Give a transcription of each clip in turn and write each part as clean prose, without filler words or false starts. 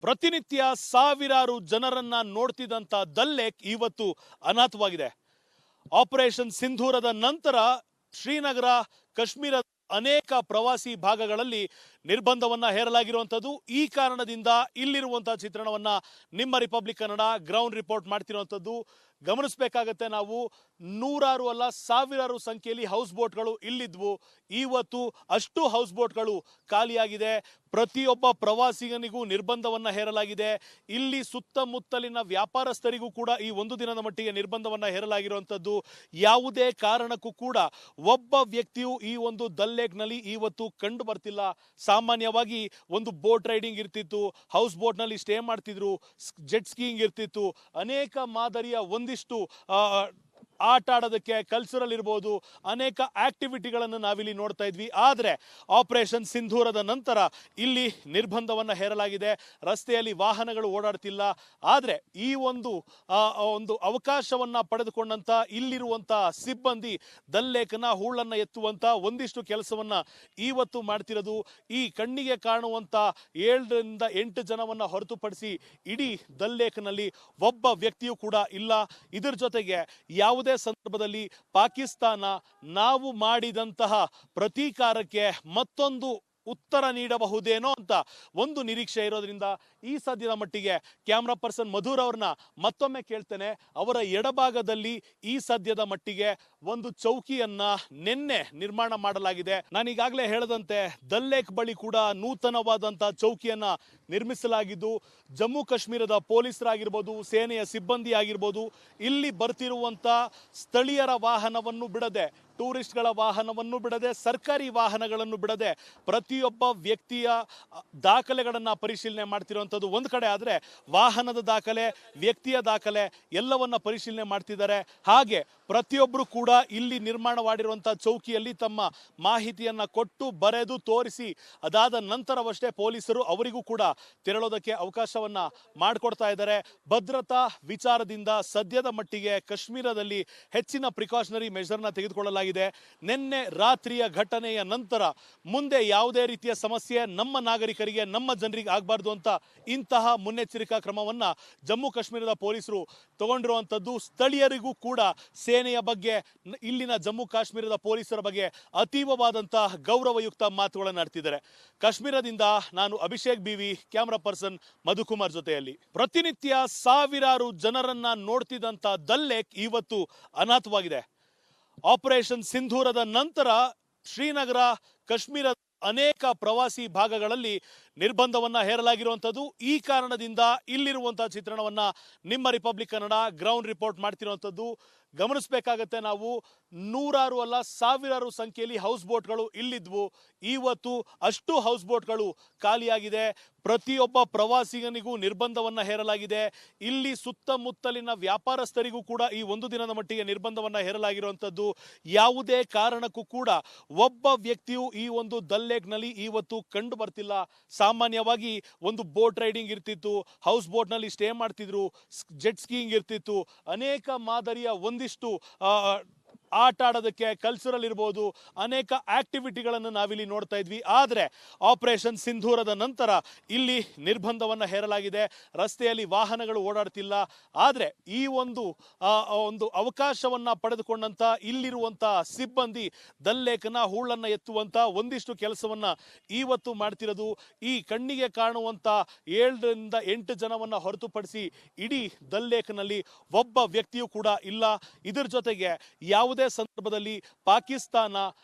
ಪ್ರತಿನಿತ್ಯ ಸಾವಿರಾರು ಜನರನ್ನ ನೋಡ್ತಿದ್ದಂತ ದಲ್ ಲೇಕ್ ಇವತ್ತು ಅನಾಥವಾಗಿದೆ. ಆಪರೇಷನ್ ಸಿಂಧೂರದ ನಂತರ ಶ್ರೀನಗರ, ಕಾಶ್ಮೀರ ಅನೇಕ ಪ್ರವಾಸಿ ಭಾಗಗಳಲ್ಲಿ ನಿರ್ಬಂಧವನ್ನ ಹೇರಲಾಗಿರುವಂಥದ್ದು. ಈ ಕಾರಣದಿಂದ ಇಲ್ಲಿರುವಂತಹ ಚಿತ್ರಣವನ್ನ ನಿಮ್ಮ ರಿಪಬ್ಲಿಕ್ ಕನ್ನಡ ಗ್ರೌಂಡ್ ರಿಪೋರ್ಟ್ ಮಾಡ್ತಿರುವಂಥದ್ದು. ಗಮನಿಸಬೇಕಾಗತ್ತೆ, ನಾವು ನೂರಾರು ಅಲ್ಲ ಸಾವಿರಾರು ಸಂಖ್ಯೆಯಲ್ಲಿ ಹೌಸ್ ಬೋಟ್ಗಳು ಇಲ್ಲಿದ್ವು. ಇವತ್ತು ಅಷ್ಟು ಹೌಸ್ ಬೋಟ್ಗಳು ಖಾಲಿಯಾಗಿದೆ. ಪ್ರತಿಯೊಬ್ಬ ಪ್ರವಾಸಿಗನಿಗೂ ನಿರ್ಬಂಧವನ್ನ ಹೇರಲಾಗಿದೆ. ಇಲ್ಲಿ ಸುತ್ತಮುತ್ತಲಿನ ವ್ಯಾಪಾರಸ್ಥರಿಗೂ ಕೂಡ ಈ ಒಂದು ದಿನದ ಮಟ್ಟಿಗೆ ನಿರ್ಬಂಧವನ್ನ ಹೇರಲಾಗಿರುವಂಥದ್ದು. ಯಾವುದೇ ಕಾರಣಕ್ಕೂ ಕೂಡ ಒಬ್ಬ ವ್ಯಕ್ತಿಯು ಈ ಒಂದು ದಲ್ ಲೇಕ್ನಲ್ಲಿ ಇವತ್ತು ಕಂಡು ಬರ್ತಿಲ್ಲ. ಸಾಮಾನ್ಯವಾಗಿ ಒಂದು ಬೋಟ್ ರೈಡಿಂಗ್ ಇರ್ತಿತ್ತು, ಹೌಸ್ ಬೋಟ್ನಲ್ಲಿ ಸ್ಟೇ ಮಾಡ್ತಿದ್ರು, ಜೆಟ್ ಸ್ಕೀಯಿಂಗ್ ಇರ್ತಿತ್ತು, ಅನೇಕ ಮಾದರಿಯ ಒಂದಿಷ್ಟು ಆಟ ಆಡೋದಕ್ಕೆ ಕಲ್ಚರಲ್ ಇರ್ಬೋದು, ಅನೇಕ ಆಕ್ಟಿವಿಟಿಗಳನ್ನು ನಾವಿಲ್ಲಿ ನೋಡ್ತಾ ಇದ್ವಿ. ಆದರೆ ಆಪರೇಷನ್ ಸಿಂಧೂರದ ನಂತರ ಇಲ್ಲಿ ನಿರ್ಬಂಧವನ್ನು ಹೇರಲಾಗಿದೆ. ರಸ್ತೆಯಲ್ಲಿ ವಾಹನಗಳು ಓಡಾಡ್ತಿಲ್ಲ. ಆದರೆ ಈ ಒಂದು ಅವಕಾಶವನ್ನ ಪಡೆದುಕೊಂಡಂತ ಇಲ್ಲಿರುವಂತ ಸಿಬ್ಬಂದಿ ದಲ್ ಲೇಕ್ನ ಹೂಳನ್ನ ಎತ್ತುವಂತ ಒಂದಿಷ್ಟು ಕೆಲಸವನ್ನ ಇವತ್ತು ಮಾಡ್ತಿರೋದು. ಈ ಕಣ್ಣಿಗೆ ಕಾಣುವಂತ 7ರಿಂದ 8 ಜನವನ್ನ ಹೊರತುಪಡಿಸಿ ಇಡೀ ದಲ್ ಲೇಕ್ನಲ್ಲಿ ಒಬ್ಬ ವ್ಯಕ್ತಿಯೂ ಕೂಡ ಇಲ್ಲ. ಇದರ ಜೊತೆಗೆ ಯಾವುದೇ ಸಂದರ್ಭದಲ್ಲಿ ಪಾಕಿಸ್ತಾನ ನಾವು ಮಾಡಿದಂತಹ ಪ್ರತೀಕಾರಕ್ಕೆ ಮತ್ತೊಂದು ಉತ್ತರ ನೀಡಬಹುದೇನೋ ಅಂತ ಒಂದು ನಿರೀಕ್ಷೆ ಇರೋದ್ರಿಂದ ಈ ಸದ್ಯದ ಮಟ್ಟಿಗೆ ಕ್ಯಾಮ್ರಾ ಪರ್ಸನ್ ಮಧುರ್ ಅವ್ರನ್ನ ಮತ್ತೊಮ್ಮೆ ಕೇಳ್ತೇನೆ. ಅವರ ಎಡಭಾಗದಲ್ಲಿ ಈ ಸದ್ಯದ ಮಟ್ಟಿಗೆ ಒಂದು ಚೌಕಿಯನ್ನ ನಿನ್ನೆ ನಿರ್ಮಾಣ ಮಾಡಲಾಗಿದೆ. ನಾನೀಗಾಗಲೇ ಹೇಳದಂತೆ ದಲ್ ಲೇಕ್ ಬಳಿ ಕೂಡ ನೂತನವಾದಂತಹ ಚೌಕಿಯನ್ನ ನಿರ್ಮಿಸಲಾಗಿದ್ದು, ಜಮ್ಮು ಕಾಶ್ಮೀರದ ಪೊಲೀಸರಾಗಿರ್ಬೋದು, ಸೇನೆಯ ಸಿಬ್ಬಂದಿ ಆಗಿರ್ಬೋದು, ಇಲ್ಲಿ ಬರ್ತಿರುವಂತ ಸ್ಥಳೀಯರ ವಾಹನವನ್ನು ಬಿಡದೆ, ಟೂರಿಸ್ಟ್ಗಳ ವಾಹನವನ್ನು ಬಿಡದೆ, ಸರ್ಕಾರಿ ವಾಹನಗಳನ್ನು ಬಿಡದೆ ಪ್ರತಿಯೊಬ್ಬ ವ್ಯಕ್ತಿಯ ದಾಖಲೆಗಳನ್ನು ಪರಿಶೀಲನೆ ಮಾಡ್ತಿರುವಂಥದ್ದು ಒಂದು ಕಡೆ ಆದರೆ, ವಾಹನದ ದಾಖಲೆ, ವ್ಯಕ್ತಿಯ ದಾಖಲೆ ಎಲ್ಲವನ್ನ ಪರಿಶೀಲನೆ ಮಾಡ್ತಿದ್ದಾರೆ. ಹಾಗೆ ಪ್ರತಿಯೊಬ್ಬರು ಕೂಡ ಇಲ್ಲಿ ನಿರ್ಮಾಣವಾಗಿರುವಂಥ ಚೌಕಿಯಲ್ಲಿ ತಮ್ಮ ಮಾಹಿತಿಯನ್ನ ಕೊಟ್ಟು ಬರೆದು ತೋರಿಸಿ ಅದಾದ ನಂತರವಷ್ಟೇ ಪೊಲೀಸರು ಅವರಿಗೂ ಕೂಡ ತೆರಳೋದಕ್ಕೆ ಅವಕಾಶವನ್ನ ಮಾಡಿಕೊಡ್ತಾ ಇದ್ದಾರೆ. ಭದ್ರತಾ ವಿಚಾರದಿಂದ ಸದ್ಯದ ಮಟ್ಟಿಗೆ ಕಾಶ್ಮೀರದಲ್ಲಿ ಹೆಚ್ಚಿನ ಪ್ರಿಕಾಷನರಿ ಮೆಷರ್ನ ತೆಗೆದುಕೊಳ್ಳಲಾಗಿದೆ. ನಿನ್ನೆ ರಾತ್ರಿಯ ಘಟನೆಯ ನಂತರ ಮುಂದೆ ಯಾವುದೇ ರೀತಿಯ ಸಮಸ್ಯೆ ನಮ್ಮ ನಾಗರಿಕರಿಗೆ, ನಮ್ಮ ಜನರಿಗೆ ಆಗಬಾರ್ದು ಅಂತ ಇಂತಹ ಮುನ್ನೆಚ್ಚರಿಕಾ ಕ್ರಮವನ್ನ ಜಮ್ಮು ಕಾಶ್ಮೀರದ ಪೊಲೀಸರು ತಗೊಂಡಿರುವಂಥದ್ದು. ಸ್ಥಳೀಯರಿಗೂ ಕೂಡ ಸೇನೆಯ ಬಗ್ಗೆ, ಇಲ್ಲಿನ ಜಮ್ಮು ಕಾಶ್ಮೀರದ ಪೊಲೀಸರ ಬಗ್ಗೆ ಅತೀವವಾದಂತಹ ಗೌರವಯುಕ್ತ ಮಾತುಗಳನ್ನು ಆಡ್ತಿದ್ದಾರೆ. ಕಾಶ್ಮೀರದಿಂದ ನಾನು Abhishek BV, camera person Madhukumar ಜೊತೆಯಲ್ಲಿ. ಪ್ರತಿನಿತ್ಯ ಸಾವಿರಾರು ಜನರನ್ನ ನೋಡ್ತಿದ್ದಂತ ದಲ್ ಲೇಕ್ ಇವತ್ತು ಅನಾಥವಾಗಿದೆ. ಆಪರೇಷನ್ ಸಿಂಧೂರದ ನಂತರ ಶ್ರೀನಗರ, ಕಾಶ್ಮೀರ ಅನೇಕ ಪ್ರವಾಸಿ ಭಾಗಗಳಲ್ಲಿ ನಿರ್ಬಂಧವನ್ನ ಹೇರಲಾಗಿರುವಂಥದ್ದು. ಈ ಕಾರಣದಿಂದ ಇಲ್ಲಿರುವಂತಹ ಚಿತ್ರಣವನ್ನ ನಿಮ್ಮ ರಿಪಬ್ಲಿಕ್ ಕನ್ನಡ ಗ್ರೌಂಡ್ ರಿಪೋರ್ಟ್ ಮಾಡ್ತಿರುವಂಥದ್ದು. ಗಮನಿಸಬೇಕಾಗತ್ತೆ, ನಾವು ನೂರಾರು ಅಲ್ಲ ಸಾವಿರಾರು ಸಂಖ್ಯೆಯಲ್ಲಿ ಹೌಸ್ ಬೋಟ್ಗಳು ಇಲ್ಲಿದ್ವು. ಇವತ್ತು ಅಷ್ಟು ಹೌಸ್ ಬೋಟ್ಗಳು ಖಾಲಿಯಾಗಿದೆ. ಪ್ರತಿಯೊಬ್ಬ ಪ್ರವಾಸಿಗನಿಗೂ ನಿರ್ಬಂಧವನ್ನ ಹೇರಲಾಗಿದೆ. ಇಲ್ಲಿ ಸುತ್ತಮುತ್ತಲಿನ ವ್ಯಾಪಾರಸ್ಥರಿಗೂ ಕೂಡ ಈ ಒಂದು ದಿನದ ಮಟ್ಟಿಗೆ ನಿರ್ಬಂಧವನ್ನ ಹೇರಲಾಗಿರುವಂಥದ್ದು. ಯಾವುದೇ ಕಾರಣಕ್ಕೂ ಕೂಡ ಒಬ್ಬ ವ್ಯಕ್ತಿಯು ಈ ಒಂದು ದಲ್ ಲೇಕ್ನಲ್ಲಿ ಇವತ್ತು ಕಂಡು ಬರ್ತಿಲ್ಲ. ಸಾಮಾನ್ಯವಾಗಿ ಒಂದು ಬೋಟ್ ರೈಡಿಂಗ್ ಇರ್ತಿತ್ತು, ಹೌಸ್ ಬೋಟ್ನಲ್ಲಿ ಸ್ಟೇ ಮಾಡ್ತಿದ್ರು, ಜೆಟ್ ಸ್ಕೀಯಿಂಗ್ ಇರ್ತಿತ್ತು, ಅನೇಕ ಮಾದರಿಯ ಒಂದಿಷ್ಟು ಆಟ ಆಡೋದಕ್ಕೆ ಕಲ್ಚರಲ್ ಇರ್ಬೋದು, ಅನೇಕ ಆಕ್ಟಿವಿಟಿಗಳನ್ನು ನಾವಿಲ್ಲಿ ನೋಡ್ತಾ ಇದ್ವಿ. ಆದರೆ ಆಪರೇಷನ್ ಸಿಂಧೂರದ ನಂತರ ಇಲ್ಲಿ ನಿರ್ಬಂಧವನ್ನ ಹೇರಲಾಗಿದೆ. ರಸ್ತೆಯಲ್ಲಿ ವಾಹನಗಳು ಓಡಾಡ್ತಿಲ್ಲ. ಆದರೆ ಈ ಒಂದು ಅವಕಾಶವನ್ನ ಪಡೆದುಕೊಂಡಂತ ಇಲ್ಲಿರುವಂತ ಸಿಬ್ಬಂದಿ ದಲ್ ಲೇಕ್ನ ಹೂಳನ್ನ ಎತ್ತುವಂತ ಒಂದಿಷ್ಟು ಕೆಲಸವನ್ನ ಇವತ್ತು ಮಾಡ್ತಿರೋದು. ಈ ಕಣ್ಣಿಗೆ ಕಾಣುವಂತ 7ರಿಂದ 8 ಜನವನ್ನ ಹೊರತುಪಡಿಸಿ ಇಡೀ ದಲ್ ಲೇಕ್ನಲ್ಲಿ ಒಬ್ಬ ವ್ಯಕ್ತಿಯೂ ಕೂಡ ಇಲ್ಲ. ಇದರ ಜೊತೆಗೆ ಯಾವುದೇ ಸಂದರ್ಭದಲ್ಲಿ ಪಾಕಿಸ್ತಾನ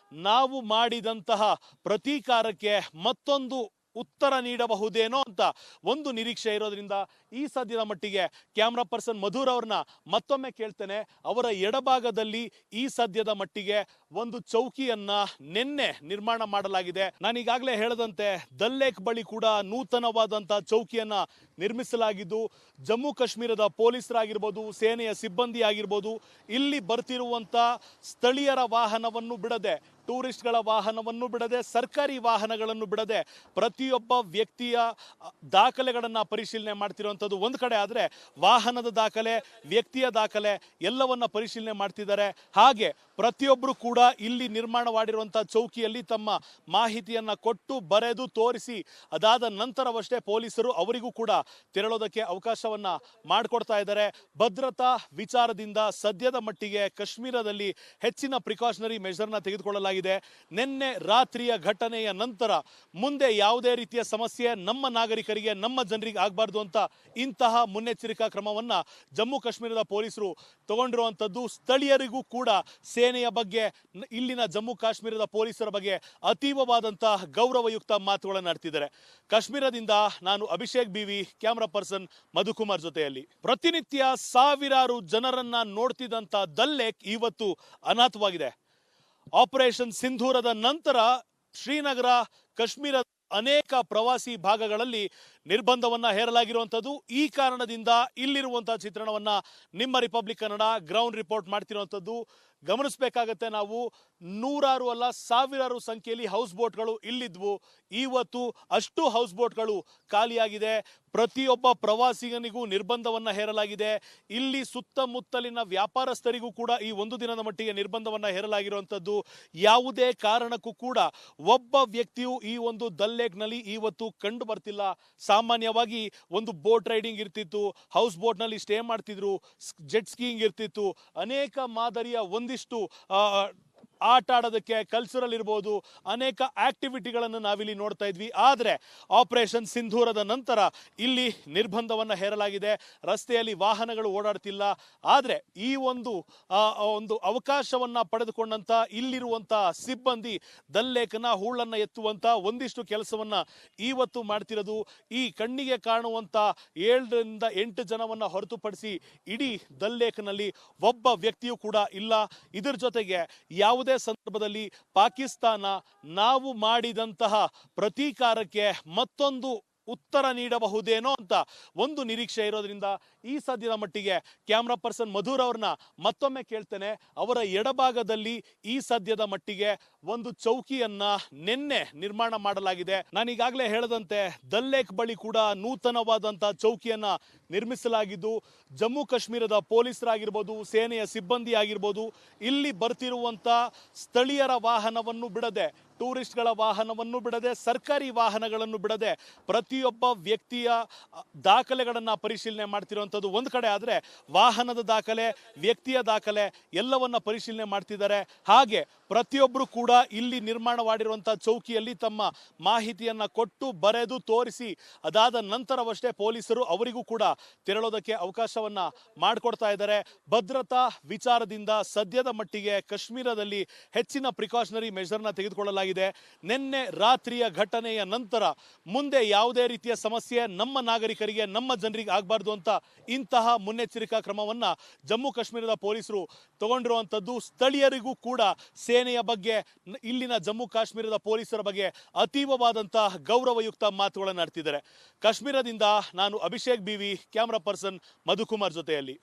ನಾವು ಮಾಡಿದಂತಹ ಪ್ರತೀಕಾರಕ್ಕೆ ಮತ್ತೊಂದು ಉತ್ತರ ನೀಡಬಹುದೇನೋ ಅಂತ ಒಂದು ನಿರೀಕ್ಷೆ ಇರೋದ್ರಿಂದ ಈ ಸದ್ಯದ ಮಟ್ಟಿಗೆ ಕ್ಯಾಮ್ರಾ ಪರ್ಸನ್ ಮಧುರ್ ಅವ್ರನ್ನ ಮತ್ತೊಮ್ಮೆ ಕೇಳ್ತೇನೆ. ಅವರ ಎಡಭಾಗದಲ್ಲಿ ಈ ಸದ್ಯದ ಮಟ್ಟಿಗೆ ಒಂದು ಚೌಕಿಯನ್ನ ನಿನ್ನೆ ನಿರ್ಮಾಣ ಮಾಡಲಾಗಿದೆ. ನಾನೀಗಾಗಲೇ ಹೇಳದಂತೆ ದಲ್ ಲೇಕ್ ಬಳಿ ಕೂಡ ನೂತನವಾದಂತಹ ಚೌಕಿಯನ್ನ ನಿರ್ಮಿಸಲಾಗಿದ್ದು, ಜಮ್ಮು ಕಾಶ್ಮೀರದ ಪೊಲೀಸರಾಗಿರ್ಬೋದು, ಸೇನೆಯ ಸಿಬ್ಬಂದಿ ಆಗಿರ್ಬೋದು, ಇಲ್ಲಿ ಬರ್ತಿರುವಂತ ಸ್ಥಳೀಯರ ವಾಹನವನ್ನು ಬಿಡದೆ, ಟೂರಿಸ್ಟ್ಗಳ ವಾಹನವನ್ನು ಬಿಡದೆ, ಸರ್ಕಾರಿ ವಾಹನಗಳನ್ನು ಬಿಡದೆ ಪ್ರತಿಯೊಬ್ಬ ವ್ಯಕ್ತಿಯ ದಾಖಲೆಗಳನ್ನು ಪರಿಶೀಲನೆ ಮಾಡ್ತಿರುವಂಥದ್ದು ಒಂದು ಕಡೆ ಆದರೆ, ವಾಹನದ ದಾಖಲೆ, ವ್ಯಕ್ತಿಯ ದಾಖಲೆ ಎಲ್ಲವನ್ನ ಪರಿಶೀಲನೆ ಮಾಡ್ತಿದ್ದಾರೆ. ಹಾಗೆ ಪ್ರತಿಯೊಬ್ಬರು ಕೂಡ ಇಲ್ಲಿ ನಿರ್ಮಾಣವಾಗಿರುವಂತಹ ಚೌಕಿಯಲ್ಲಿ ತಮ್ಮ ಮಾಹಿತಿಯನ್ನ ಕೊಟ್ಟು ಬರೆದು ತೋರಿಸಿ ಅದಾದ ನಂತರವಷ್ಟೇ ಪೊಲೀಸರು ಅವರಿಗೂ ಕೂಡ ತೆರಳೋದಕ್ಕೆ ಅವಕಾಶವನ್ನ ಮಾಡಿಕೊಡ್ತಾ ಇದ್ದಾರೆ. ಭದ್ರತಾ ವಿಚಾರದಿಂದ ಸದ್ಯದ ಮಟ್ಟಿಗೆ ಕಾಶ್ಮೀರದಲ್ಲಿ ಹೆಚ್ಚಿನ ಪ್ರಿಕಾಷನರಿ ಮೆಷರ್ನ ತೆಗೆದುಕೊಳ್ಳಲಾಗಿದೆ. ನಿನ್ನೆ ರಾತ್ರಿಯ ಘಟನೆಯ ನಂತರ ಮುಂದೆ ಯಾವುದೇ ರೀತಿಯ ಸಮಸ್ಯೆ ನಮ್ಮ ನಾಗರಿಕರಿಗೆ, ನಮ್ಮ ಜನರಿಗೆ ಆಗಬಾರ್ದು ಅಂತ ಇಂತಹ ಮುನ್ನೆಚ್ಚರಿಕಾ ಕ್ರಮವನ್ನ ಜಮ್ಮು ಕಾಶ್ಮೀರದ ಪೊಲೀಸರು ತಗೊಂಡಿರುವಂಥದ್ದು. ಸ್ಥಳೀಯರಿಗೂ ಕೂಡ ಸೇನೆಯ ಬಗ್ಗೆ, ಇಲ್ಲಿನ ಜಮ್ಮು ಕಾಶ್ಮೀರದ ಪೊಲೀಸರ ಬಗ್ಗೆ ಅತೀವವಾದಂತಹ ಗೌರವಯುಕ್ತ ಮಾತುಗಳನ್ನು ಆಡ್ತಿದ್ದಾರೆ. ಕಾಶ್ಮೀರದಿಂದ ನಾನು Abhishek BV, camera person Madhukumar ಜೊತೆಯಲ್ಲಿ. ಪ್ರತಿನಿತ್ಯ ಸಾವಿರಾರು ಜನರನ್ನ ನೋಡ್ತಿದ್ದಂತ ದಲ್ ಲೇಕ್ ಇವತ್ತು ಅನಾಥವಾಗಿದೆ. ಆಪರೇಷನ್ ಸಿಂಧೂರದ ನಂತರ ಶ್ರೀನಗರ, ಕಾಶ್ಮೀರ ಅನೇಕ ಪ್ರವಾಸಿ ಭಾಗಗಳಲ್ಲಿ ನಿರ್ಬಂಧವನ್ನ ಹೇರಲಾಗಿರುವಂಥದ್ದು. ಈ ಕಾರಣದಿಂದ ಇಲ್ಲಿರುವಂತಹ ಚಿತ್ರಣವನ್ನ ನಿಮ್ಮ ರಿಪಬ್ಲಿಕ್ ಕನ್ನಡ ಗ್ರೌಂಡ್ ರಿಪೋರ್ಟ್ ಮಾಡ್ತಿರುವಂಥದ್ದು. ಗಮನಿಸಬೇಕಾಗತ್ತೆ, ನಾವು ನೂರಾರು ಅಲ್ಲ ಸಾವಿರಾರು ಸಂಖ್ಯೆಯಲ್ಲಿ ಹೌಸ್ ಬೋಟ್ಗಳು ಇಲ್ಲಿದ್ವು. ಇವತ್ತು ಅಷ್ಟು ಹೌಸ್ ಬೋಟ್ಗಳು ಖಾಲಿಯಾಗಿದೆ. ಪ್ರತಿಯೊಬ್ಬ ಪ್ರವಾಸಿಗನಿಗೂ ನಿರ್ಬಂಧವನ್ನ ಹೇರಲಾಗಿದೆ. ಇಲ್ಲಿ ಸುತ್ತಮುತ್ತಲಿನ ವ್ಯಾಪಾರಸ್ಥರಿಗೂ ಕೂಡ ಈ ಒಂದು ದಿನದ ಮಟ್ಟಿಗೆ ನಿರ್ಬಂಧವನ್ನ ಹೇರಲಾಗಿರುವಂಥದ್ದು. ಯಾವುದೇ ಕಾರಣಕ್ಕೂ ಕೂಡ ಒಬ್ಬ ವ್ಯಕ್ತಿಯು ಈ ಒಂದು ದಲ್ ಲೇಕ್ನಲ್ಲಿ ಇವತ್ತು ಕಂಡು ಬರ್ತಿಲ್ಲ. ಸಾಮಾನ್ಯವಾಗಿ ಒಂದು ಬೋಟ್ ರೈಡಿಂಗ್ ಇರ್ತಿತ್ತು, ಹೌಸ್ ಬೋಟ್ನಲ್ಲಿ ಸ್ಟೇ ಮಾಡ್ತಿದ್ರು, ಜೆಟ್ ಸ್ಕೀಯಿಂಗ್ ಇರ್ತಿತ್ತು, ಅನೇಕ ಮಾದರಿಯ ಒಂದಿಷ್ಟು ಆಟ ಆಡೋದಕ್ಕೆ, ಕಲ್ಚರಲ್ ಇರ್ಬೋದು, ಅನೇಕ ಆಕ್ಟಿವಿಟಿಗಳನ್ನು ನಾವಿಲ್ಲಿ ನೋಡ್ತಾ ಇದ್ವಿ. ಆದರೆ ಆಪರೇಷನ್ ಸಿಂಧೂರದ ನಂತರ ಇಲ್ಲಿ ನಿರ್ಬಂಧವನ್ನು ಹೇರಲಾಗಿದೆ. ರಸ್ತೆಯಲ್ಲಿ ವಾಹನಗಳು ಓಡಾಡ್ತಿಲ್ಲ. ಆದರೆ ಈ ಒಂದು ಅವಕಾಶವನ್ನ ಪಡೆದುಕೊಂಡಂತ ಇಲ್ಲಿರುವಂತ ಸಿಬ್ಬಂದಿ ದಲ್ ಲೇಕ್ನ ಹೂಳನ್ನ ಎತ್ತುವಂತ ಒಂದಿಷ್ಟು ಕೆಲಸವನ್ನ ಇವತ್ತು ಮಾಡ್ತಿರೋದು. ಈ ಕಣ್ಣಿಗೆ ಕಾಣುವಂತ 7ರಿಂದ 8 ಜನವನ್ನ ಹೊರತುಪಡಿಸಿ ಇಡೀ ದಲ್ ಲೇಕ್ನಲ್ಲಿ ಒಬ್ಬ ವ್ಯಕ್ತಿಯೂ ಕೂಡ ಇಲ್ಲ. ಇದರ ಜೊತೆಗೆ ಯಾವುದೇ ಸಂದರ್ಭದಲ್ಲಿ ಪಾಕಿಸ್ತಾನ ನಾವು ಮಾಡಿದಂತಹ ಪ್ರತೀಕಾರಕ್ಕೆ ಮತ್ತೊಂದು ಉತ್ತರ ನೀಡಬಹುದೇನೋ ಅಂತ ಒಂದು ನಿರೀಕ್ಷೆ ಇರೋದ್ರಿಂದ ಈ ಸದ್ಯದ ಮಟ್ಟಿಗೆ ಕ್ಯಾಮ್ರಾ ಪರ್ಸನ್ ಮಧುರ್ ಅವ್ರನ್ನ ಮತ್ತೊಮ್ಮೆ ಕೇಳ್ತೇನೆ. ಅವರ ಎಡಭಾಗದಲ್ಲಿ ಈ ಸದ್ಯದ ಮಟ್ಟಿಗೆ ಒಂದು ಚೌಕಿಯನ್ನ ನಿನ್ನೆ ನಿರ್ಮಾಣ ಮಾಡಲಾಗಿದೆ. ನಾನು ಈಗಾಗಲೇ ಹೇಳದಂತೆ ದಲ್ ಲೇಕ್ ಬಳಿ ಕೂಡ ನೂತನವಾದಂತಹ ಚೌಕಿಯನ್ನ ನಿರ್ಮಿಸಲಾಗಿದ್ದು, ಜಮ್ಮು ಕಾಶ್ಮೀರದ ಪೊಲೀಸರಾಗಿರ್ಬೋದು, ಸೇನೆಯ ಸಿಬ್ಬಂದಿ ಆಗಿರ್ಬೋದು, ಇಲ್ಲಿ ಬರ್ತಿರುವಂತ ಸ್ಥಳೀಯರ ವಾಹನವನ್ನು ಬಿಡದೆ, ಟೂರಿಸ್ಟ್ಗಳ ವಾಹನವನ್ನು ಬಿಡದೆ, ಸರ್ಕಾರಿ ವಾಹನಗಳನ್ನು ಬಿಡದೆ ಪ್ರತಿಯೊಬ್ಬ ವ್ಯಕ್ತಿಯ ದಾಖಲೆಗಳನ್ನು ಪರಿಶೀಲನೆ ಮಾಡ್ತಿರುವಂಥದ್ದು ಒಂದು ಕಡೆ ಆದರೆ, ವಾಹನದ ದಾಖಲೆ, ವ್ಯಕ್ತಿಯ ದಾಖಲೆ ಎಲ್ಲವನ್ನ ಪರಿಶೀಲನೆ ಮಾಡ್ತಿದ್ದಾರೆ. ಹಾಗೆ ಪ್ರತಿಯೊಬ್ಬರು ಕೂಡ ಇಲ್ಲಿ ನಿರ್ಮಾಣವಾಗಿರುವಂತಹ ಚೌಕಿಯಲ್ಲಿ ತಮ್ಮ ಮಾಹಿತಿಯನ್ನ ಕೊಟ್ಟು ಬರೆದು ತೋರಿಸಿ ಅದಾದ ನಂತರವಷ್ಟೇ ಪೊಲೀಸರು ಅವರಿಗೂ ಕೂಡ ತೆರಳೋದಕ್ಕೆ ಅವಕಾಶವನ್ನ ಮಾಡಿಕೊಡ್ತಾ ಇದ್ದಾರೆ. ಭದ್ರತಾ ವಿಚಾರದಿಂದ ಸದ್ಯದ ಮಟ್ಟಿಗೆ ಕಾಶ್ಮೀರದಲ್ಲಿ ಹೆಚ್ಚಿನ ಪ್ರಿಕಾಷನರಿ ಮೆಷರ್ನ ತೆಗೆದುಕೊಳ್ಳಲಾಗಿದೆ. ನಿನ್ನೆ ರಾತ್ರಿಯ ಘಟನೆಯ ನಂತರ ಮುಂದೆ ಯಾವುದೇ ರೀತಿಯ ಸಮಸ್ಯೆ ನಮ್ಮ ನಾಗರಿಕರಿಗೆ, ನಮ್ಮ ಜನರಿಗೆ ಆಗಬಾರ್ದು ಅಂತ ಇಂತಹ ಮುನ್ನೆಚ್ಚರಿಕಾ ಕ್ರಮವನ್ನ ಜಮ್ಮು ಕಾಶ್ಮೀರದ ಪೊಲೀಸರು ತಗೊಂಡಿರುವಂಥದ್ದು. ಸ್ಥಳೀಯರಿಗೂ ಕೂಡ ಸೇನೆಯ ಬಗ್ಗೆ, ಇಲ್ಲಿನ ಜಮ್ಮು ಕಾಶ್ಮೀರದ ಪೊಲೀಸರ ಬಗ್ಗೆ ಅತೀವವಾದಂತಹ ಗೌರವಯುಕ್ತ ಮಾತುಗಳನ್ನು ಆಡ್ತಿದ್ದಾರೆ. ಕಾಶ್ಮೀರದಿಂದ ನಾನು Abhishek BV, camera person Madhukumar ಜೊತೆಯಲ್ಲಿ.